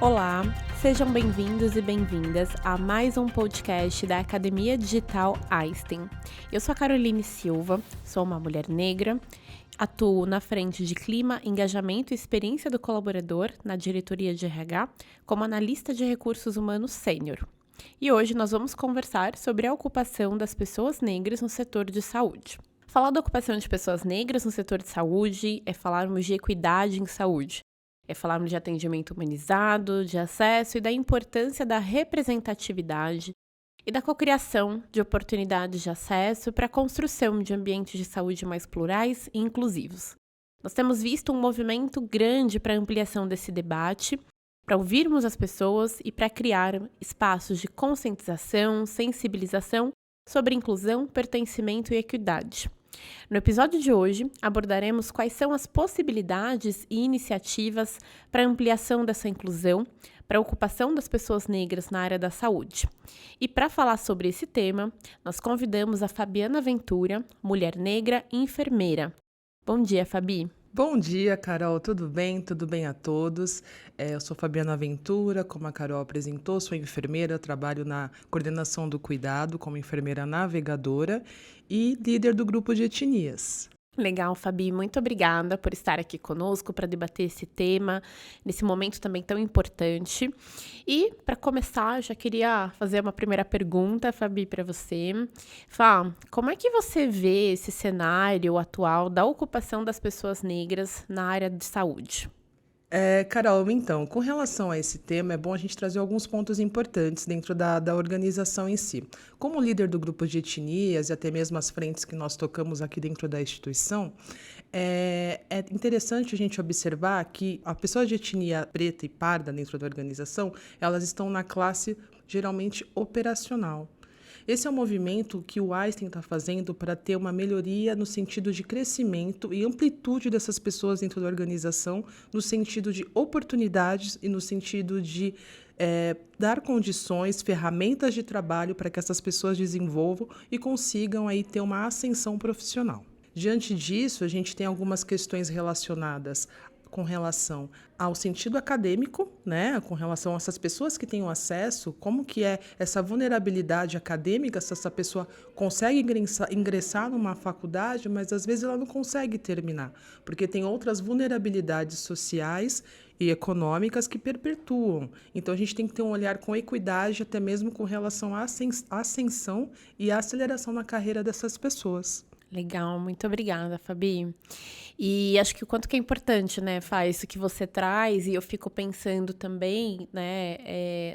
Olá, sejam bem-vindos e bem-vindas a mais um podcast da Academia Digital Einstein. Eu sou a Caroline Silva, sou uma mulher negra, atuo na frente de Clima, Engajamento e Experiência do Colaborador na diretoria de RH como analista de recursos humanos sênior. E hoje nós vamos conversar sobre a ocupação das pessoas negras no setor de saúde. Falar da ocupação de pessoas negras no setor de saúde é falarmos de equidade em saúde. É falarmos de atendimento humanizado, de acesso e da importância da representatividade e da cocriação de oportunidades de acesso para a construção de ambientes de saúde mais plurais e inclusivos. Nós temos visto um movimento grande para a ampliação desse debate, para ouvirmos as pessoas e para criar espaços de conscientização, sensibilização sobre inclusão, pertencimento e equidade. No episódio de hoje, abordaremos quais são as possibilidades e iniciativas para a ampliação dessa inclusão, para a ocupação das pessoas negras na área da saúde. E para falar sobre esse tema, nós convidamos a Fabiana Ventura, mulher negra e enfermeira. Bom dia, Fabi. Bom dia, Carol. Tudo bem? Tudo bem a todos? Eu sou Fabiana Ventura, como a Carol apresentou, sou enfermeira, trabalho na coordenação do cuidado como enfermeira navegadora e líder do grupo de etnias. Legal, Fabi, muito obrigada por estar aqui conosco para debater esse tema, nesse momento também tão importante. E, para começar, eu já queria fazer uma primeira pergunta, Fabi, para você. Fá, como é que você vê esse cenário atual da ocupação das pessoas negras na área de saúde? Carol, então, com relação a esse tema, é bom a gente trazer alguns pontos importantes dentro da organização em si. Como líder do grupo de etnias e até mesmo as frentes que nós tocamos aqui dentro da instituição, é interessante a gente observar que a pessoa de etnia preta e parda dentro da organização, elas estão na classe geralmente operacional. Esse é um movimento que o Einstein está fazendo para ter uma melhoria no sentido de crescimento e amplitude dessas pessoas dentro da organização, no sentido de oportunidades e no sentido de dar condições, ferramentas de trabalho para que essas pessoas desenvolvam e consigam aí ter uma ascensão profissional. Diante disso, a gente tem algumas questões relacionadas com relação ao sentido acadêmico, né, com relação a essas pessoas que têm o acesso, como que é essa vulnerabilidade acadêmica, se essa pessoa consegue ingressar numa faculdade, mas às vezes ela não consegue terminar, porque tem outras vulnerabilidades sociais e econômicas que perpetuam. Então, a gente tem que ter um olhar com equidade, até mesmo com relação à ascensão e à aceleração na carreira dessas pessoas. Legal, muito obrigada, Fabi. E acho que o quanto que é importante, né, isso que você traz, e eu fico pensando também, né,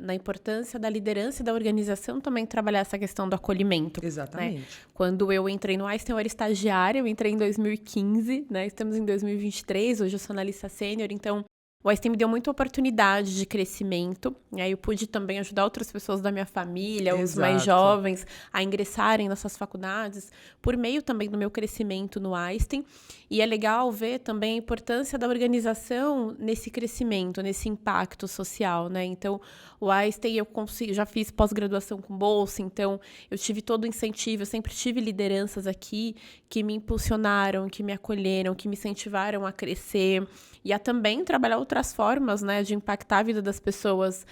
na importância da liderança e da organização também trabalhar essa questão do acolhimento. Exatamente. Né? Quando eu entrei no Einstein, eu era estagiária, eu entrei em 2015, né, estamos em 2023, hoje eu sou analista sênior, então o Einstein me deu muita oportunidade de crescimento, e aí eu pude também ajudar outras pessoas da minha família, os mais jovens, a ingressarem nessas faculdades, por meio também do meu crescimento no Einstein. E é legal ver também a importância da organização nesse crescimento, nesse impacto social, né? Então, o Einstein, já fiz pós-graduação com bolsa, então eu tive todo o incentivo, eu sempre tive lideranças aqui que me impulsionaram, que me acolheram, que me incentivaram a crescer e a também trabalhar outras formas, né, de impactar a vida das pessoas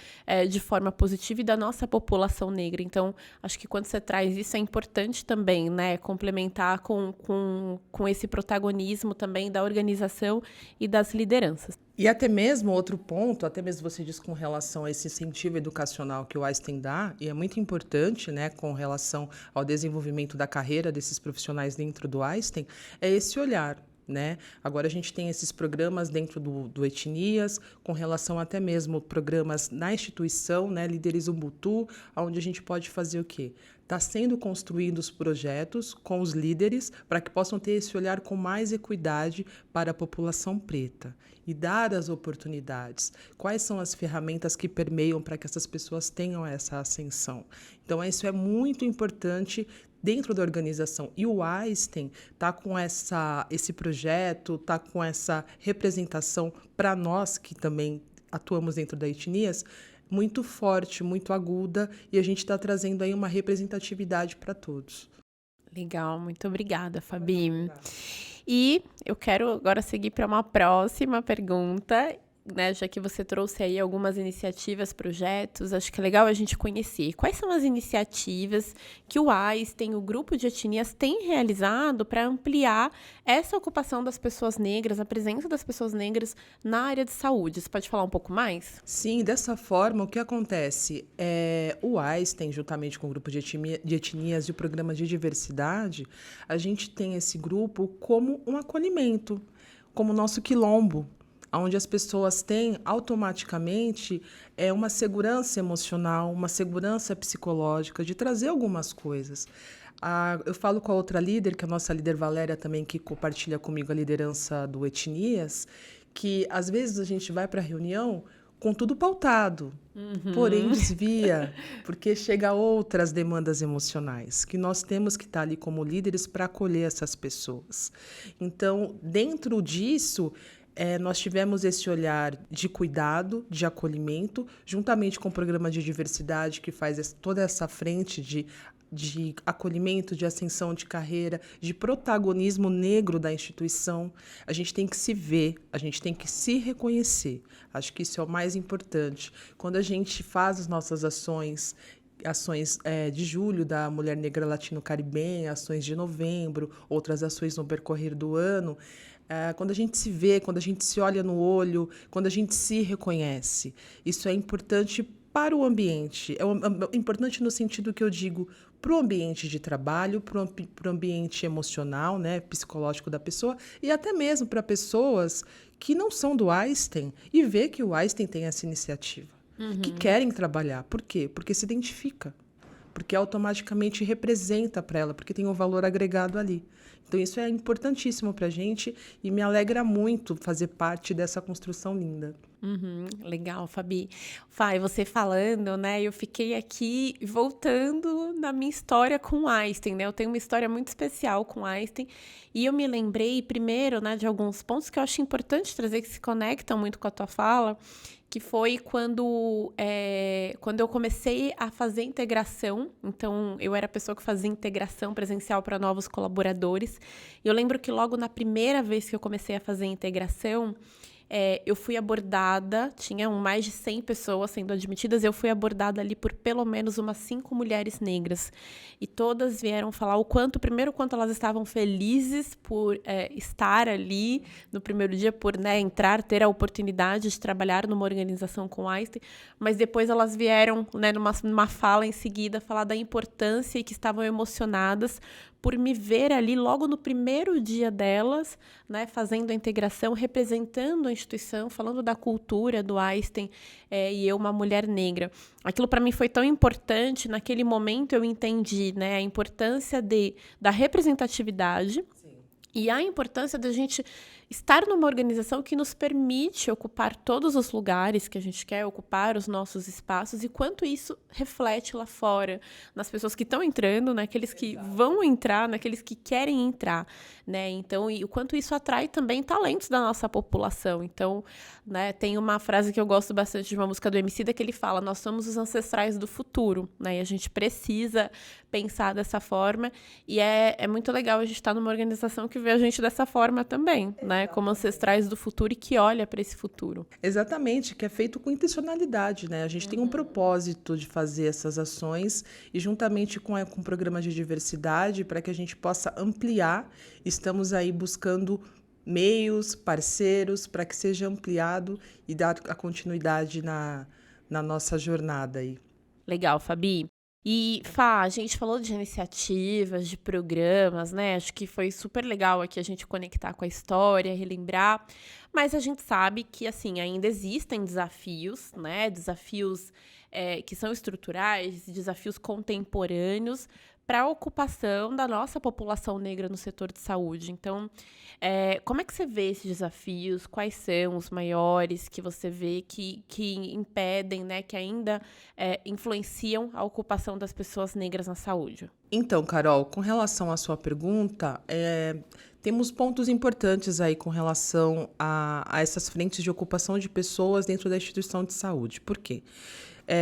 de forma positiva e da nossa população negra. Então, acho que quando você traz isso é importante também, né, complementar com esse protagonismo também da organização e das lideranças. E até mesmo outro ponto, até mesmo você diz com relação a esse incentivo educacional que o Einstein dá, e é muito importante, né, com relação ao desenvolvimento da carreira desses profissionais dentro do Einstein, é esse olhar. Né? Agora a gente tem esses programas dentro do Etnias, com relação até mesmo programas na instituição, né? Líderes Ubuntu, onde a gente pode fazer o quê? Está sendo construídos projetos com os líderes para que possam ter esse olhar com mais equidade para a população preta e dar as oportunidades. Quais são as ferramentas que permeiam para que essas pessoas tenham essa ascensão? Então, isso é muito importante dentro da organização. E o Einstein está com esse projeto, está com essa representação para nós que também atuamos dentro da Etnias, muito forte, muito aguda, e a gente está trazendo aí uma representatividade para todos. Legal, muito obrigada, Fabi. E eu quero agora seguir para uma próxima pergunta, né, já que você trouxe aí algumas iniciativas, projetos, acho que é legal a gente conhecer quais são as iniciativas que o Einstein, o grupo de etnias, tem realizado para ampliar essa ocupação das pessoas negras, a presença das pessoas negras na área de saúde. Você pode falar um pouco mais? Sim, dessa forma, o que acontece? O Einstein, juntamente com o grupo de etnias e o programa de diversidade, a gente tem esse grupo como um acolhimento, como o nosso quilombo, onde as pessoas têm automaticamente uma segurança emocional, uma segurança psicológica de trazer algumas coisas. Eu falo com a outra líder, que é a nossa líder Valéria também, que compartilha comigo a liderança do Etnias, que às vezes a gente vai para a reunião com tudo pautado, porém desvia, porque chega a outras demandas emocionais, que nós temos que estar ali como líderes para acolher essas pessoas. Então, dentro disso, nós tivemos esse olhar de cuidado, de acolhimento, juntamente com o programa de diversidade, que faz toda essa frente de acolhimento, de ascensão de carreira, de protagonismo negro da instituição. A gente tem que se ver, a gente tem que se reconhecer. Acho que isso é o mais importante. Quando a gente faz as nossas ações de julho da Mulher Negra Latino-Caribenha, ações de novembro, outras ações no percorrer do ano, quando a gente se vê, quando a gente se olha no olho, quando a gente se reconhece, isso é importante para o ambiente. É importante no sentido que eu digo para o ambiente de trabalho, para o ambiente emocional, né, psicológico da pessoa, e até mesmo para pessoas que não são do Einstein e ver que o Einstein tem essa iniciativa, que querem trabalhar. Por quê? Porque se identifica, porque automaticamente representa para ela, porque tem um valor agregado ali. Então, isso é importantíssimo para a gente e me alegra muito fazer parte dessa construção linda. Legal, Fabi. Fá, você falando, né? Eu fiquei aqui voltando na minha história com Einstein, né? Eu tenho uma história muito especial com Einstein e eu me lembrei primeiro, né, de alguns pontos que eu acho importante trazer que se conectam muito com a tua fala, que foi quando eu comecei a fazer integração. Então, eu era a pessoa que fazia integração presencial para novos colaboradores. E eu lembro que logo na primeira vez que eu comecei a fazer integração, eu fui abordada, tinha mais de 100 pessoas sendo admitidas, eu fui abordada ali por pelo menos umas 5 mulheres negras. E todas vieram falar primeiro, o quanto elas estavam felizes por estar ali no primeiro dia, por, né, entrar, ter a oportunidade de trabalhar numa organização com Einstein, mas depois elas vieram, né, numa fala em seguida, falar da importância e que estavam emocionadas por me ver ali logo no primeiro dia delas, né, fazendo a integração, representando a instituição, falando da cultura do Einstein, e eu, uma mulher negra. Aquilo para mim foi tão importante, naquele momento eu entendi, né, a importância da representatividade. Sim. E a importância da gente estar numa organização que nos permite ocupar todos os lugares que a gente quer, ocupar os nossos espaços, e quanto isso reflete lá fora, nas pessoas que estão entrando, naqueles que vão entrar, naqueles que querem entrar, né? Então, e o quanto isso atrai também talentos da nossa população. Então, né, tem uma frase que eu gosto bastante de uma música do Emicida que ele fala: nós somos os ancestrais do futuro, né? E a gente precisa pensar dessa forma, e é muito legal a gente estar numa organização que vê a gente dessa forma também, né? Como ancestrais do futuro e que olha para esse futuro. Exatamente, que é feito com intencionalidade, né? A gente tem um propósito de fazer essas ações e juntamente com o programa de diversidade, para que a gente possa ampliar, estamos aí buscando meios, parceiros, para que seja ampliado e dar a continuidade na nossa jornada aí. Legal, Fabi. E, Fá, a gente falou de iniciativas, de programas, né? Acho que foi super legal aqui a gente conectar com a história, relembrar. Mas a gente sabe que, assim, ainda existem desafios, né? Desafios que são estruturais, desafios contemporâneos para a ocupação da nossa população negra no setor de saúde. Então, como é que você vê esses desafios? Quais são os maiores que você vê que impedem, né, que ainda influenciam a ocupação das pessoas negras na saúde? Então, Carol, com relação à sua pergunta, temos pontos importantes aí com relação a essas frentes de ocupação de pessoas dentro da instituição de saúde. Por quê?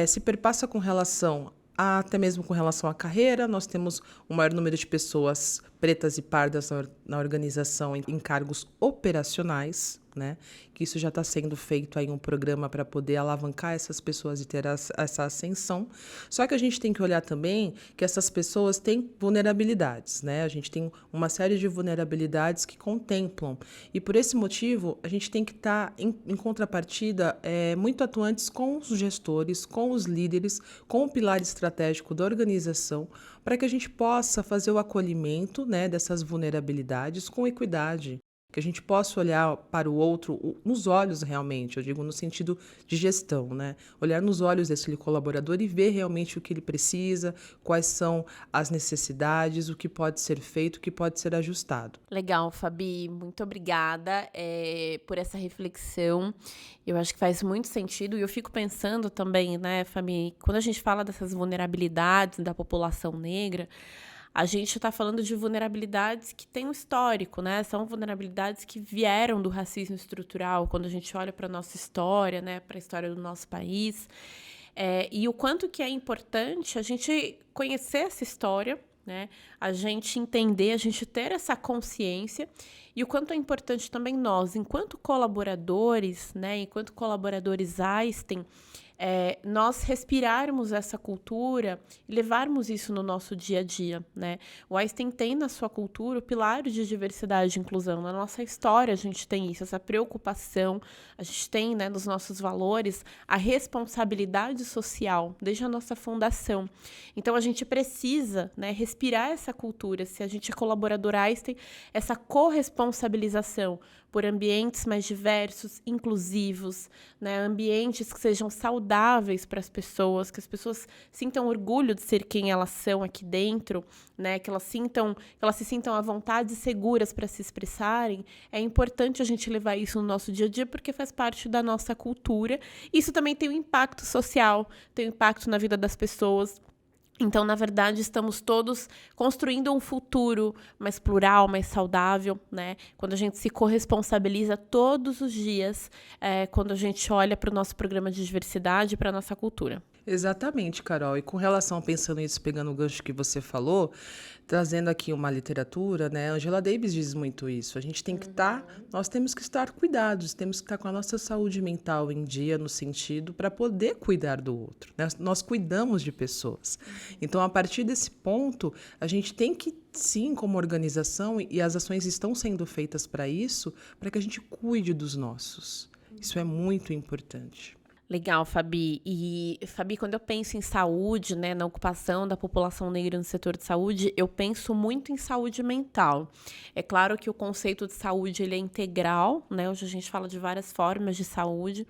Se perpassa com relação até mesmo com relação à carreira, nós temos um maior número de pessoas pretas e pardas na organização em cargos operacionais, né? Que isso já está sendo feito aí um programa para poder alavancar essas pessoas e ter essa ascensão. Só que a gente tem que olhar também que essas pessoas têm vulnerabilidades, né? A gente tem uma série de vulnerabilidades que contemplam. E por esse motivo, a gente tem que estar, em contrapartida, muito atuantes com os gestores, com os líderes, com o pilar estratégico da organização, para que a gente possa fazer o acolhimento, né, dessas vulnerabilidades com equidade, que a gente possa olhar para o outro nos olhos realmente, eu digo no sentido de gestão, né? Olhar nos olhos desse colaborador e ver realmente o que ele precisa, quais são as necessidades, o que pode ser feito, o que pode ser ajustado. Legal, Fabi, muito obrigada por essa reflexão. Eu acho que faz muito sentido e eu fico pensando também, né, Fabi, quando a gente fala dessas vulnerabilidades da população negra, a gente está falando de vulnerabilidades que têm um histórico, né? São vulnerabilidades que vieram do racismo estrutural, quando a gente olha para a nossa história, né, para a história do nosso país. E o quanto que é importante a gente conhecer essa história, né? A gente entender, a gente ter essa consciência e o quanto é importante também nós, enquanto colaboradores, né, enquanto colaboradores Einstein, nós respirarmos essa cultura e levarmos isso no nosso dia a dia, né? O Einstein tem na sua cultura o pilar de diversidade e inclusão. Na nossa história a gente tem isso, essa preocupação, a gente tem, né, nos nossos valores a responsabilidade social desde a nossa fundação. Então a gente precisa, né, respirar essa cultura, se a gente é colaborador Einstein, essa corresponsabilização por ambientes mais diversos, inclusivos, né, ambientes que sejam saudáveis para as pessoas, que as pessoas sintam orgulho de ser quem elas são aqui dentro, né, que elas se sintam à vontade e seguras para se expressarem. É importante a gente levar isso no nosso dia a dia porque faz parte da nossa cultura. Isso também tem um impacto social, tem um impacto na vida das pessoas. Então, na verdade, estamos todos construindo um futuro mais plural, mais saudável, né? Quando a gente se corresponsabiliza todos os dias, quando a gente olha para o nosso programa de diversidade, para a nossa cultura. Exatamente, Carol. E com relação, pensando nisso, pegando o gancho que você falou, trazendo aqui uma literatura, né? Angela Davis diz muito isso. A gente tem que nós temos que estar cuidados, temos que estar com a nossa saúde mental em dia, no sentido, para poder cuidar do outro, né? Nós cuidamos de pessoas. Então, a partir desse ponto, a gente tem que, sim, como organização, e as ações estão sendo feitas para isso, para que a gente cuide dos nossos. Isso é muito importante. Legal, Fabi. E, Fabi, quando eu penso em saúde, né, na ocupação da população negra no setor de saúde, eu penso muito em saúde mental. É claro que o conceito de saúde ele é integral, né? Hoje a gente fala de várias formas de saúde.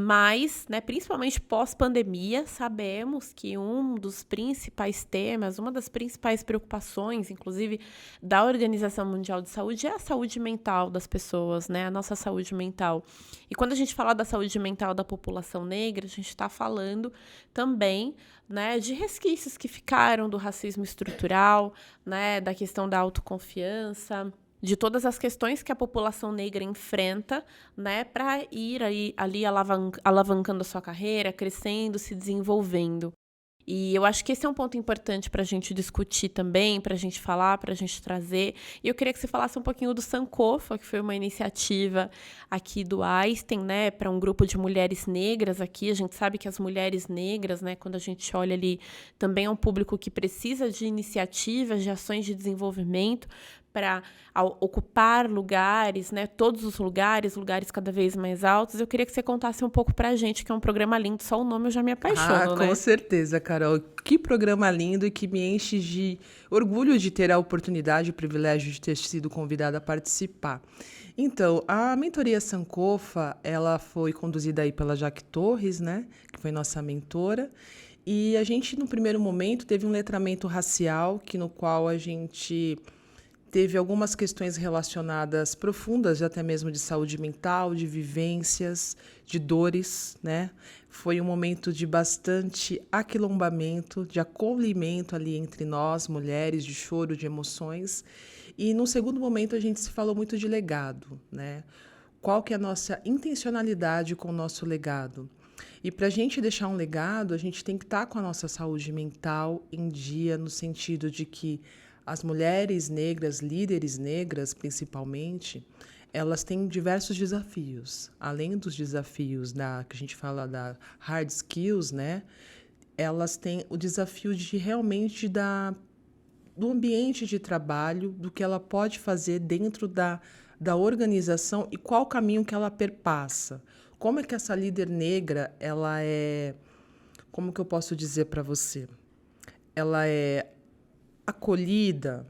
Mas, né, principalmente pós-pandemia, sabemos que um dos principais temas, uma das principais preocupações, inclusive, da Organização Mundial de Saúde é a saúde mental das pessoas, né, a nossa saúde mental. E quando a gente fala da saúde mental da população negra, a gente está falando também, né, de resquícios que ficaram do racismo estrutural, né, da questão da autoconfiança, de todas as questões que a população negra enfrenta, né, para ir ali alavancando a sua carreira, crescendo, se desenvolvendo. E eu acho que esse é um ponto importante para a gente discutir também, para a gente falar, para a gente trazer. E eu queria que você falasse um pouquinho do Sankofa, que foi uma iniciativa aqui do Einstein, né, para um grupo de mulheres negras aqui. A gente sabe que as mulheres negras, né, quando a gente olha ali, também é um público que precisa de iniciativas, de ações de desenvolvimento, para ocupar lugares, né? Todos os lugares cada vez mais altos. Eu queria que você contasse um pouco pra gente, que é um programa lindo, só o nome eu já me apaixono, né? Com certeza, Carol. Que programa lindo e que me enche de orgulho de ter a oportunidade e o privilégio de ter sido convidada a participar. Então, a mentoria Sankofa, ela foi conduzida aí pela Jaque Torres, né? Que foi nossa mentora. E a gente, no primeiro momento, teve um letramento racial, no qual a gente teve algumas questões relacionadas profundas, até mesmo de saúde mental, de vivências, de dores, né? Foi um momento de bastante aquilombamento, de acolhimento ali entre nós, mulheres, de choro, de emoções. E, num segundo momento, a gente se falou muito de legado, né? Qual que é a nossa intencionalidade com o nosso legado? E para a gente deixar um legado, a gente tem que estar com a nossa saúde mental em dia, no sentido de que as mulheres negras, líderes negras principalmente, elas têm diversos desafios. Além dos desafios que a gente fala da hard skills, né? Elas têm o desafio de realmente do ambiente de trabalho, do que ela pode fazer dentro da organização e qual o caminho que ela perpassa. Como é que essa líder negra, ela é... Como que eu posso dizer para você? Ela é acolhida,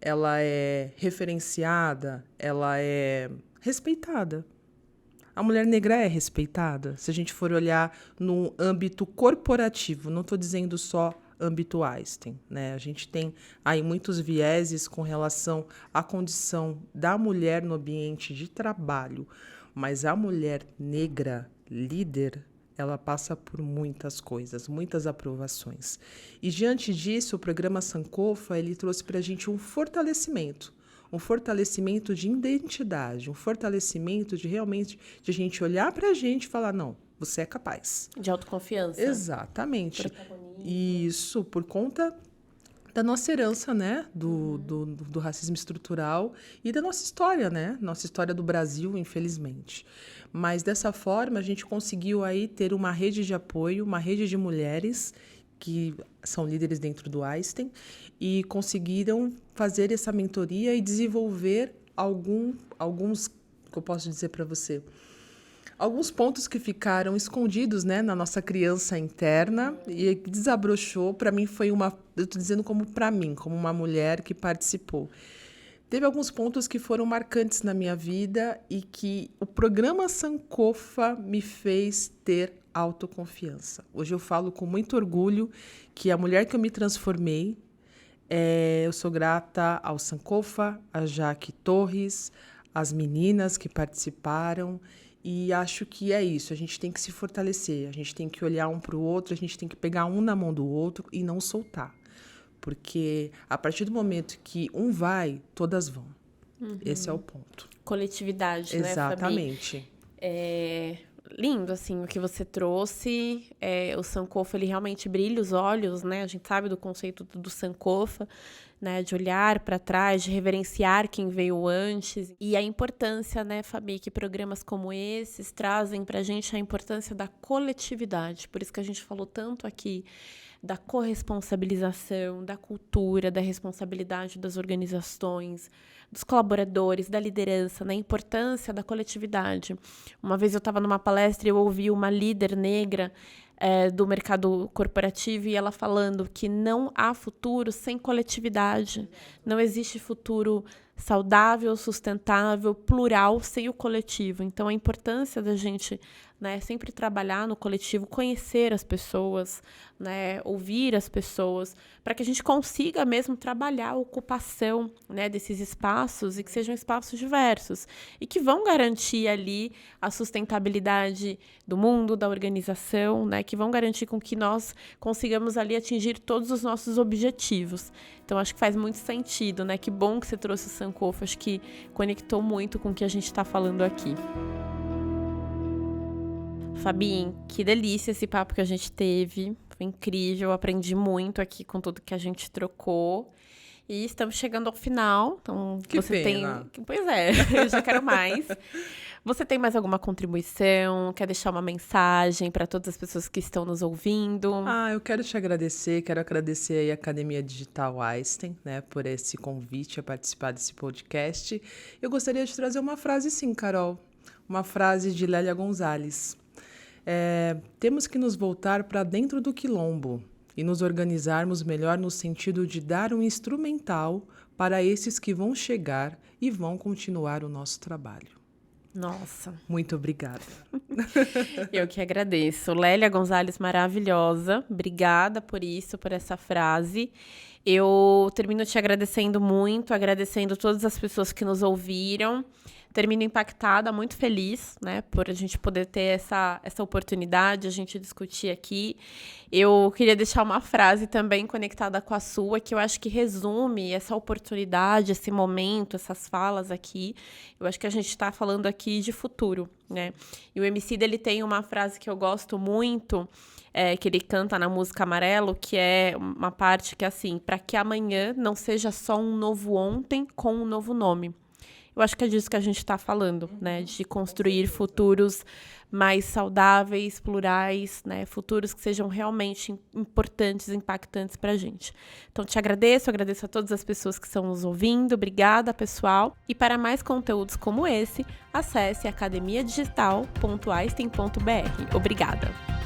ela é referenciada, ela é respeitada. A mulher negra é respeitada, se a gente for olhar no âmbito corporativo, não estou dizendo só âmbito Einstein, né? A gente tem aí muitos vieses com relação à condição da mulher no ambiente de trabalho, mas a mulher negra, líder, ela passa por muitas coisas, muitas aprovações. E diante disso, o programa Sankofa, ele trouxe para a gente um fortalecimento de identidade, um fortalecimento de realmente de a gente olhar para a gente e falar, não, você é capaz. De autoconfiança. Exatamente. Isso, por conta da nossa herança, né? Do racismo estrutural e da nossa história, né? Nossa história do Brasil, infelizmente. Mas, dessa forma, a gente conseguiu aí ter uma rede de apoio, uma rede de mulheres que são líderes dentro do Einstein e conseguiram fazer essa mentoria e desenvolver alguns, que eu posso dizer para você, alguns pontos que ficaram escondidos, né, na nossa criança interna e que desabrochou. Para mim foi eu estou dizendo como para mim, como uma mulher que participou. Teve alguns pontos que foram marcantes na minha vida e que o programa Sankofa me fez ter autoconfiança. Hoje eu falo com muito orgulho que a mulher que eu me transformei, eu sou grata ao Sankofa, a Jaque Torres, as meninas que participaram, e acho que é isso, a gente tem que se fortalecer, a gente tem que olhar um para o outro, a gente tem que pegar um na mão do outro e não soltar. Porque a partir do momento que um vai, todas vão. Esse é o ponto. Coletividade, né, Fabi? Exatamente. Lindo, assim, o que você trouxe. O Sankofa, ele realmente brilha os olhos, né? A gente sabe do conceito do Sankofa, né? De olhar para trás, de reverenciar quem veio antes. E a importância, né, Fabi, que programas como esses trazem pra gente a importância da coletividade. Por isso que a gente falou tanto aqui da corresponsabilização, da cultura, da responsabilidade das organizações, dos colaboradores, da liderança, na importância da coletividade. Uma vez eu estava numa palestra e eu ouvi uma líder negra do mercado corporativo e ela falando que não há futuro sem coletividade, não existe futuro saudável, sustentável, plural sem o coletivo. Então, a importância da gente, né, sempre trabalhar no coletivo, conhecer as pessoas, né, ouvir as pessoas, para que a gente consiga mesmo trabalhar a ocupação, né, desses espaços e que sejam espaços diversos e que vão garantir ali a sustentabilidade do mundo, da organização, né, que vão garantir com que nós consigamos ali atingir todos os nossos objetivos. Então, acho que faz muito sentido, né? Que bom que você trouxe o Sankofa, acho que conectou muito com o que a gente está falando aqui. Fabi, que delícia esse papo que a gente teve. Foi incrível, aprendi muito aqui com tudo que a gente trocou. E estamos chegando ao final. Então, que você pena. Pois é, eu já quero mais. Você tem mais alguma contribuição? Quer deixar uma mensagem para todas as pessoas que estão nos ouvindo? Eu quero te agradecer, quero agradecer aí a Academia Digital Einstein, né, por esse convite a participar desse podcast. Eu gostaria de trazer uma frase sim, Carol, uma frase de Lélia Gonzalez. Temos que nos voltar para dentro do quilombo e nos organizarmos melhor no sentido de dar um instrumental para esses que vão chegar e vão continuar o nosso trabalho. Nossa. Muito obrigada. Eu que agradeço. Lélia Gonzalez, maravilhosa. Obrigada por isso, por essa frase. Eu termino te agradecendo muito, agradecendo todas as pessoas que nos ouviram. Termino impactada, muito feliz, né, por a gente poder ter essa oportunidade, a gente discutir aqui. Eu queria deixar uma frase também conectada com a sua, que eu acho que resume essa oportunidade, esse momento, essas falas aqui. Eu acho que a gente está falando aqui de futuro, né? E o Emicida, ele tem uma frase que eu gosto muito, que ele canta na música Amarelo, que é uma parte que é assim: para que amanhã não seja só um novo ontem com um novo nome. Eu acho que é disso que a gente está falando, né? De construir futuros mais saudáveis, plurais, né? Futuros que sejam realmente importantes, impactantes para a gente. Então, te agradeço a todas as pessoas que estão nos ouvindo. Obrigada, pessoal. E para mais conteúdos como esse, acesse academiadigital.einstein.br. Obrigada!